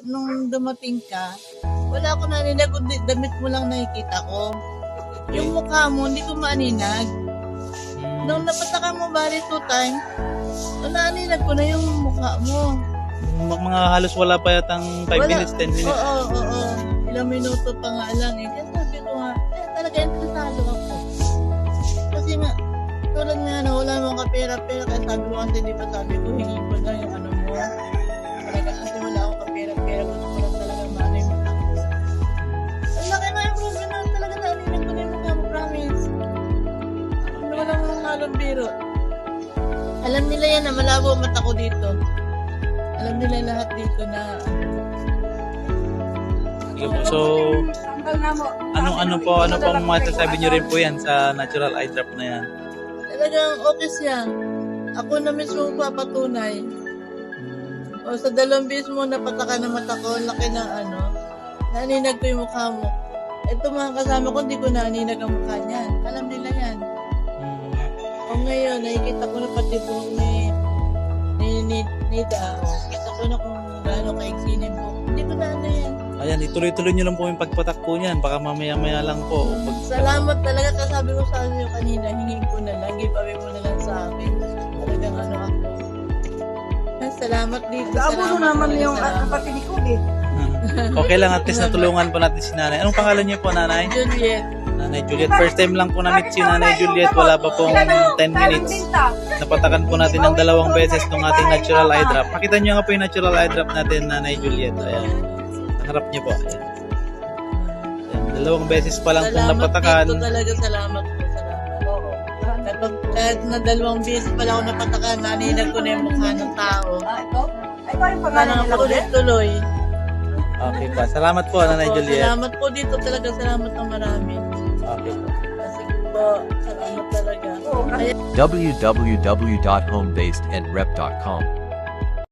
nung dumating ka, wala ako naninag, damit mo lang nakikita ko. Yung mukha mo, hindi ko maaninag. Nung napatakan mo bali 2 times, naninag ko na yung mukha mo. Mga halos wala pa yatang 5 minutes, 10 minutes. Oo. Ilang minuto pa nga lang eh. Kaya sabi ko nga, talaga interesado ako. Kasi nga, tulad nga na wala mong kapera-pera, kaya sabi mo kasi di ba sabi ko, hingin ko na yung ano mo. Talaga kasi wala akong kapera-pera, gusto ko lang talaga maano yung mukha ko. Ang laki na improvement na talaga naninag ko na yung mukha mo, promise. Walang halong biro. Alam nila yan na malabo ang mata ko dito. Alam nila lahat dito na So, ano pong masasabi niyo rin po yan sa natural eye drop na yan? talagang okay siya. Ako na mismo papatunay. O sa 2 beses mo napataka ng mata ko, laki ng naninag ko yung mukha mo. Ito mga kasama ko, hindi ko naninag ang mukha niyan. Alam nila yan. O ngayon, nakikita ko na pati po ni Nida. Kita ko na kung gaano kaiksinin mo. Hindi ko na yan. Ayan, ituloy-tuloy nyo lang po yung pagpatak po niyan. Baka mamaya-maya lang po. Salamat talaga. Kasabi ko sa inyo kanina, hingin ko na lang. Give away mo na lang sa akin. Talagang ako. Salamat dito. Salamat naman yung kapatid ko eh. Okay lang, at least natulungan po natin si nanay. Anong pangalan niyo po, nanay? Juliet. Nanay Juliet. First time lang po na-meet si nanay Juliet. Wala pa pong 10 minutes. Napatakan po natin ng 2 beses ng ating natural eye drop. Pakita niyo nga po yung natural eye drop natin, nanay Juliet. Ayan. Harap niyo po. Ayan. Ayan. 2 beses pa lang pong napatakan. Salamat dito talaga. Salamat po. Kahit na 2 beses pa lang ako napatakan, naninag ko na yung mukha ng tao. Ito? Ito yung pangalan nila ulit? Tuloy. Okay po. Salamat po, nanay Juliet. Salamat po dito talaga. Salamat ng marami. Okay po. Kasi po, salamat talaga. www.homebasedandrep.com